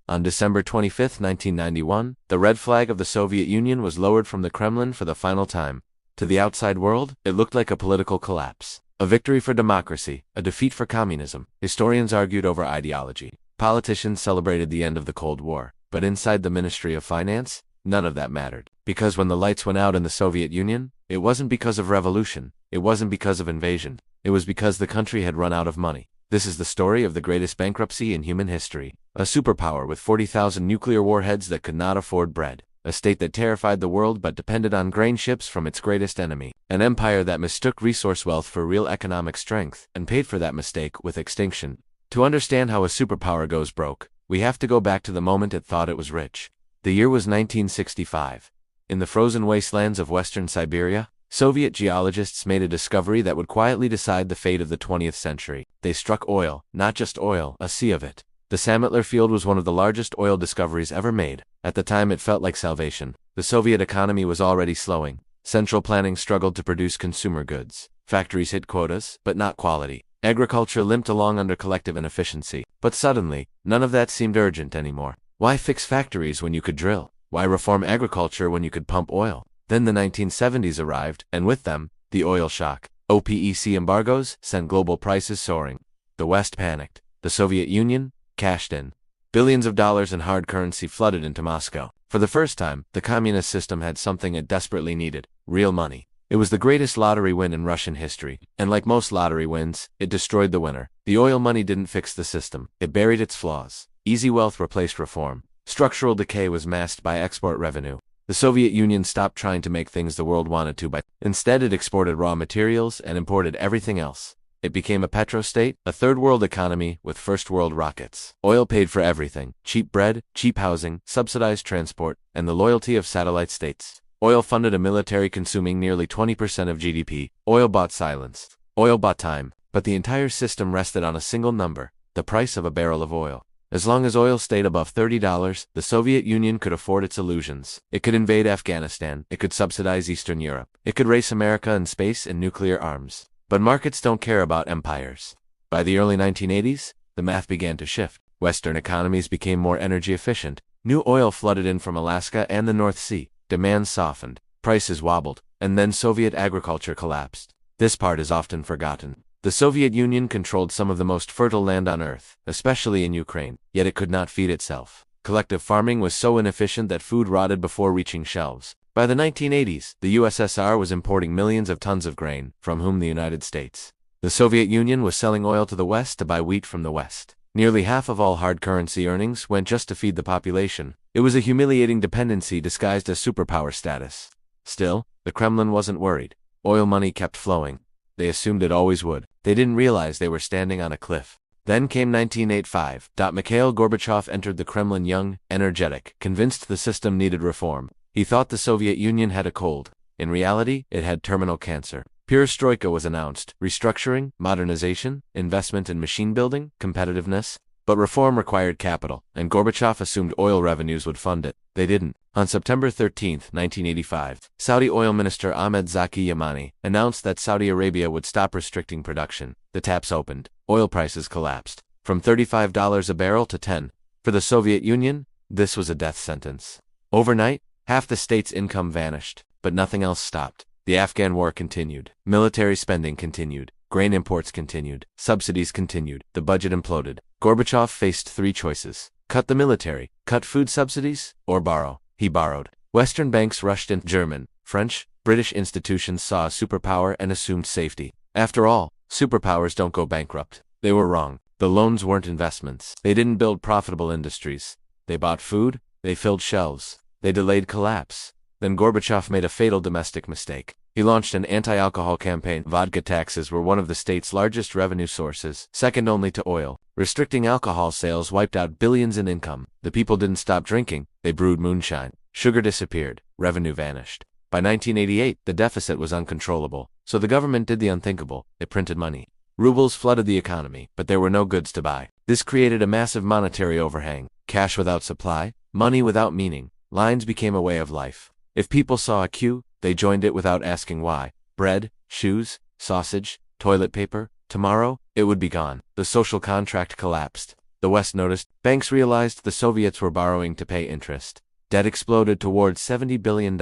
On December 25, 1991, the red flag of the Soviet Union was lowered from the Kremlin for the final time. To the outside world, it looked like a political collapse. A victory for democracy, a defeat for communism. Historians argued over ideology. Politicians celebrated the end of the Cold War. But inside the Ministry of Finance, none of that mattered. Because when the lights went out in the Soviet Union, it wasn't because of revolution. It wasn't because of invasion. It was because the country had run out of money. This is the story of the greatest bankruptcy in human history. A superpower with 40,000 nuclear warheads that could not afford bread. A state that terrified the world but depended on grain ships from its greatest enemy. An empire that mistook resource wealth for real economic strength and paid for that mistake with extinction. To understand how a superpower goes broke, we have to go back to the moment it thought it was rich. The year was 1965. In the frozen wastelands of western Siberia, Soviet geologists made a discovery that would quietly decide the fate of the 20th century. They struck oil, not just oil, a sea of it. The Sametler field was one of the largest oil discoveries ever made. At the time it felt like salvation. The Soviet economy was already slowing. Central planning struggled to produce consumer goods. Factories hit quotas, but not quality. Agriculture limped along under collective inefficiency. But suddenly, none of that seemed urgent anymore. Why fix factories when you could drill? Why reform agriculture when you could pump oil? Then the 1970s arrived, and with them, the oil shock. OPEC embargoes sent global prices soaring. The West panicked. The Soviet Union cashed in. Billions of dollars in hard currency flooded into Moscow. For the first time, the communist system had something it desperately needed: real money. It was the greatest lottery win in Russian history, and like most lottery wins, it destroyed the winner. The oil money didn't fix the system. It buried its flaws. Easy wealth replaced reform. Structural decay was masked by export revenue. The Soviet Union stopped trying to make things the world wanted to, but instead it exported raw materials and imported everything else. It became a petrostate, a third-world economy with first-world rockets. Oil paid for everything: cheap bread, cheap housing, subsidized transport, and the loyalty of satellite states. Oil funded a military consuming nearly 20% of GDP. Oil bought silence. Oil bought time. But the entire system rested on a single number: the price of a barrel of oil. As long as oil stayed above $30, the Soviet Union could afford its illusions. It could invade Afghanistan. It could subsidize Eastern Europe. It could race America in space and nuclear arms. But markets don't care about empires. By the early 1980s, the math began to shift. Western economies became more energy efficient. New oil flooded in from Alaska and the North Sea. Demand softened. Prices wobbled. And then Soviet agriculture collapsed. This part is often forgotten. The Soviet Union controlled some of the most fertile land on Earth, especially in Ukraine, yet it could not feed itself. Collective farming was so inefficient that food rotted before reaching shelves. By the 1980s, the USSR was importing millions of tons of grain, from whom the United States. The Soviet Union was selling oil to the West to buy wheat from the West. Nearly half of all hard currency earnings went just to feed the population. It was a humiliating dependency disguised as superpower status. Still, the Kremlin wasn't worried. Oil money kept flowing. They assumed it always would. They didn't realize they were standing on a cliff. Then came 1985. Mikhail Gorbachev entered the Kremlin young, energetic, convinced the system needed reform. He thought the Soviet Union had a cold. In reality, it had terminal cancer. Perestroika was announced: restructuring, modernization, investment in machine building, competitiveness. But reform required capital, and Gorbachev assumed oil revenues would fund it. They didn't. On September 13, 1985, Saudi oil minister Ahmed Zaki Yamani announced that Saudi Arabia would stop restricting production. The taps opened. Oil prices collapsed. From $35 a barrel to $10. For the Soviet Union, this was a death sentence. Overnight, half the state's income vanished, but nothing else stopped. The Afghan war continued. Military spending continued. Grain imports continued. Subsidies continued. The budget imploded. Gorbachev faced three choices: cut the military, cut food subsidies, or borrow. He borrowed. Western banks rushed in. German, French, British institutions saw a superpower and assumed safety. After all, superpowers don't go bankrupt. They were wrong. The loans weren't investments. They didn't build profitable industries. They bought food. They filled shelves. They delayed collapse. Then Gorbachev made a fatal domestic mistake. He launched an anti-alcohol campaign. Vodka taxes were one of the state's largest revenue sources, second only to oil. Restricting alcohol sales wiped out billions in income. The people didn't stop drinking. They brewed moonshine. Sugar disappeared. Revenue vanished. By 1988, the deficit was uncontrollable. So the government did the unthinkable. It printed money. Rubles flooded the economy, but there were no goods to buy. This created a massive monetary overhang. Cash without supply, money without meaning. Lines became a way of life. If people saw a queue, they joined it without asking why. Bread, shoes, sausage, toilet paper. Tomorrow, it would be gone. The social contract collapsed. The West noticed. Banks realized the Soviets were borrowing to pay interest. Debt exploded towards $70 billion.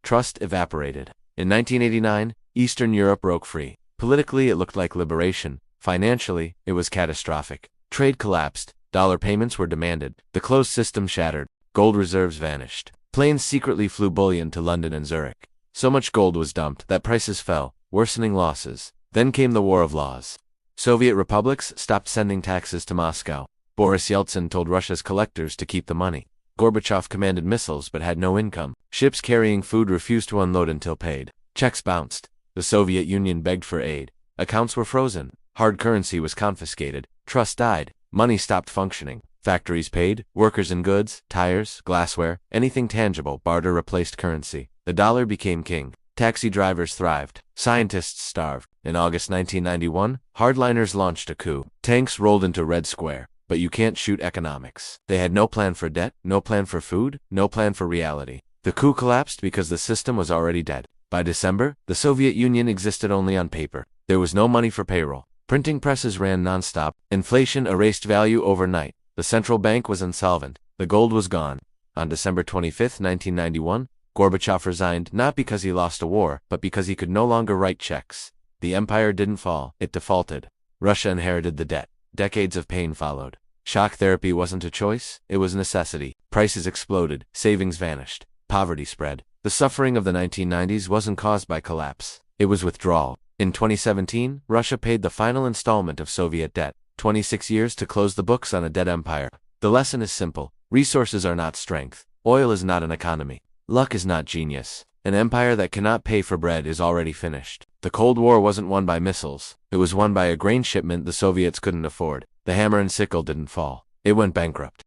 Trust evaporated. In 1989, Eastern Europe broke free. Politically, it looked like liberation. Financially, it was catastrophic. Trade collapsed. Dollar payments were demanded. The closed system shattered. Gold reserves vanished. Planes secretly flew bullion to London and Zurich. So much gold was dumped that prices fell, worsening losses. Then came the War of Laws. Soviet republics stopped sending taxes to Moscow. Boris Yeltsin told Russia's collectors to keep the money. Gorbachev commanded missiles but had no income. Ships carrying food refused to unload until paid. Checks bounced. The Soviet Union begged for aid. Accounts were frozen. Hard currency was confiscated. Trust died. Money stopped functioning. Factories paid. Workers in goods, tires, glassware, anything tangible, barter replaced currency. The dollar became king. Taxi drivers thrived. Scientists starved. In August 1991, hardliners launched a coup. Tanks rolled into Red Square. But you can't shoot economics. They had no plan for debt, no plan for food, no plan for reality. The coup collapsed because the system was already dead. By December, the Soviet Union existed only on paper. There was no money for payroll. Printing presses ran nonstop. Inflation erased value overnight. The central bank was insolvent. The gold was gone. On December 25, 1991, Gorbachev resigned not because he lost a war, but because he could no longer write checks. The empire didn't fall, it defaulted. Russia inherited the debt. Decades of pain followed. Shock therapy wasn't a choice, it was necessity. Prices exploded, savings vanished, poverty spread. The suffering of the 1990s wasn't caused by collapse, it was withdrawal. In 2017, Russia paid the final installment of Soviet debt, 26 years to close the books on a dead empire. The lesson is simple. Resources are not strength. Oil is not an economy. Luck is not genius. An empire that cannot pay for bread is already finished. The Cold War wasn't won by missiles. It was won by a grain shipment the Soviets couldn't afford. The hammer and sickle didn't fall. It went bankrupt.